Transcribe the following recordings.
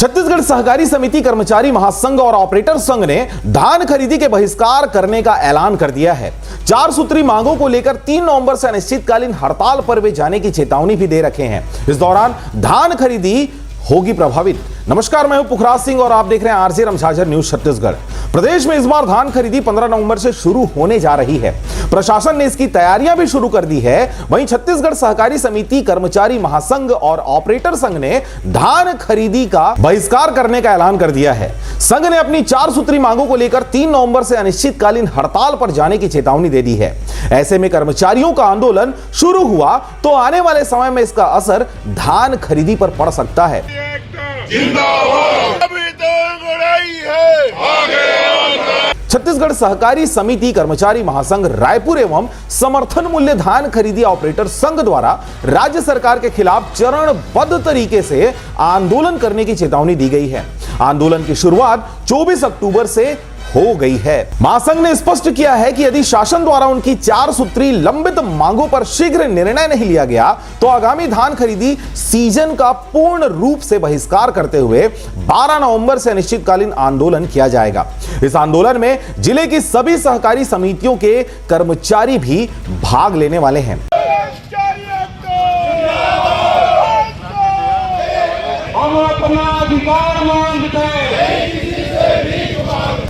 छत्तीसगढ़ सहकारी समिति कर्मचारी महासंघ और ऑपरेटर संघ ने धान खरीदी के बहिष्कार करने का ऐलान कर दिया है। 4 सूत्री मांगों को लेकर 3 नवंबर से अनिश्चितकालीन हड़ताल पर वे जाने की चेतावनी भी दे रखे हैं। इस दौरान धान खरीदी होगी प्रभावित। नमस्कार, मैं हूं पुखराज सिंह और आप देख रहे हैं आरजे रमझाझर न्यूज छत्तीसगढ़। प्रदेश में इस बार धान खरीदी 15 नवंबर से शुरू होने जा रही है। प्रशासन ने इसकी तैयारियां भी शुरू कर दी है। वहीं छत्तीसगढ़ सहकारी समिति कर्मचारी महासंघ और ऑपरेटर संघ ने धान खरीदी का बहिष्कार करने का ऐलान कर दिया है। संघ ने अपनी 4 सूत्री मांगों को लेकर 3 नवंबर से अनिश्चितकालीन हड़ताल पर जाने की चेतावनी दे दी है। ऐसे में कर्मचारियों का आंदोलन शुरू हुआ तो आने वाले समय में इसका असर धान खरीदी पर पड़ सकता है। अभी तो लड़ाई है। छत्तीसगढ़ सहकारी समिति कर्मचारी महासंघ रायपुर एवं समर्थन मूल्य धान खरीदी ऑपरेटर संघ द्वारा राज्य सरकार के खिलाफ चरणबद्ध तरीके से आंदोलन करने की चेतावनी दी गई है। आंदोलन की शुरुआत 24 अक्टूबर से हो गई है। महासंघ ने स्पष्ट किया है कि यदि शासन द्वारा उनकी 4 सूत्री लंबित मांगों पर शीघ्र निर्णय नहीं लिया गया तो आगामी धान खरीदी सीजन का पूर्ण रूप से बहिष्कार करते हुए 12 नवंबर से अनिश्चितकालीन आंदोलन किया जाएगा। इस आंदोलन में जिले की सभी सहकारी समितियों के कर्मचारी भी भाग लेने वाले हैं। हम अपना अधिकार मांगते हैं।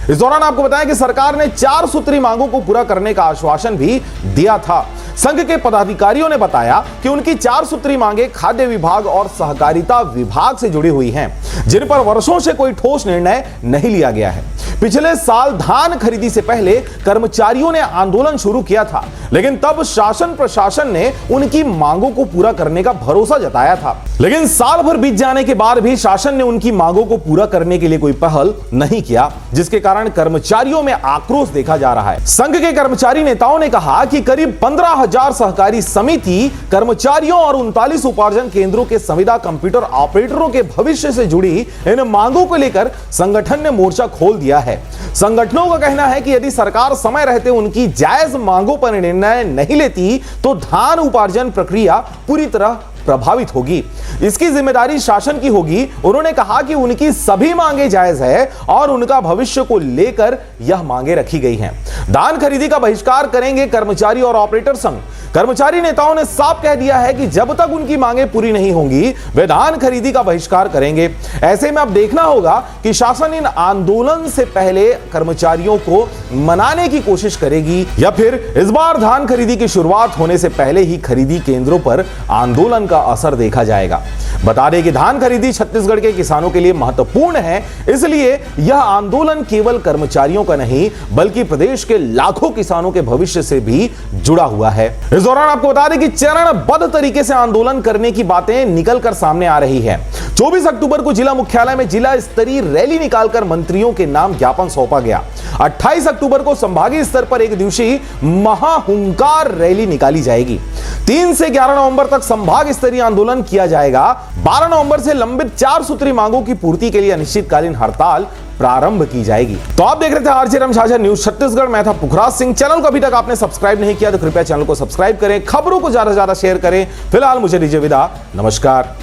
इस दौरान आपको बताएं कि सरकार ने 4 सूत्री मांगों को पूरा करने का आश्वासन भी दिया था। संघ के पदाधिकारियों ने बताया कि उनकी 4 सूत्री मांगे खाद्य विभाग और सहकारिता विभाग से जुड़ी हुई हैं, जिन पर वर्षों से कोई ठोस निर्णय नहीं लिया गया है। पिछले साल धान खरीदी से पहले कर्मचारियों ने आंदोलन शुरू किया था, लेकिन तब शासन प्रशासन ने उनकी मांगों को पूरा करने का भरोसा जताया था। लेकिन साल भर बीत जाने के बाद भी शासन ने उनकी मांगों को पूरा करने के लिए कोई पहल नहीं किया, जिसके कारण कर्मचारियों में आक्रोश देखा जा रहा है। संघ के कर्मचारी नेताओं ने कहा कि करीब 15,000 सहकारी समिति कर्मचारियों और 39 उपार्जन केंद्रों के संविदा कंप्यूटर ऑपरेटरों के भविष्य से जुड़ी इन मांगों को लेकर संगठन ने मोर्चा खोल दिया है। संगठनों का कहना है कि यदि सरकार समय रहते उनकी जायज मांगों पर निर्णय नहीं लेती तो धान उपार्जन प्रक्रिया पूरी तरह प्रभावित होगी। इसकी जिम्मेदारी शासन की होगी। उन्होंने कहा कि उनकी सभी मांगे जायज है और उनका भविष्य को लेकर यह मांगे रखी गई हैं। धान खरीदी का बहिष्कार करेंगे कर्मचारी और ऑपरेटर संघ। कर्मचारी नेताओं ने साफ कह दिया है कि जब तक उनकी मांगे पूरी नहीं होंगी वे धान खरीदी का बहिष्कार करेंगे। ऐसे में अब देखना होगा कि शासन इन आंदोलन से पहले कर्मचारियों को मनाने की कोशिश करेगी या फिर इस बार धान खरीदी की शुरुआत होने से पहले ही खरीदी केंद्रों पर आंदोलन का असर देखा जाएगा। बता दें कि धान खरीदी छत्तीसगढ़ के किसानों के लिए महत्वपूर्ण है, इसलिए यह आंदोलन केवल कर्मचारियों का नहीं बल्कि प्रदेश के लाखों किसानों के भविष्य से भी जुड़ा हुआ है। इस दौरान आपको बता दें कि चरणबद्ध तरीके से आंदोलन करने की बातें निकलकर सामने आ रही है। 24 अक्टूबर को जिला मुख्यालय में जिला स्तरीय रैली निकालकर मंत्रियों के नाम ज्ञापन सौंपा गया। 28 अक्टूबर को संभागीय स्तर पर एक दिवसीय महाहुंकार रैली निकाली जाएगी। 3 से 11 नवंबर तक संभाग स्तरीय आंदोलन किया जाएगा। 12 नवंबर से लंबित 4 सूत्री मांगों की पूर्ति के लिए अनिश्चितकालीन हड़ताल प्रारंभ की जाएगी। तो आप देख रहे थे आरजे रमझाझर न्यूज छत्तीसगढ़। मैं था पुखराज सिंह। चैनल को अभी तक आपने सब्सक्राइब नहीं किया तो कृपया चैनल को सब्सक्राइब करें, खबरों को ज्यादा से ज्यादा शेयर करें। फिलहाल मुझे दीजिए विदा। नमस्कार।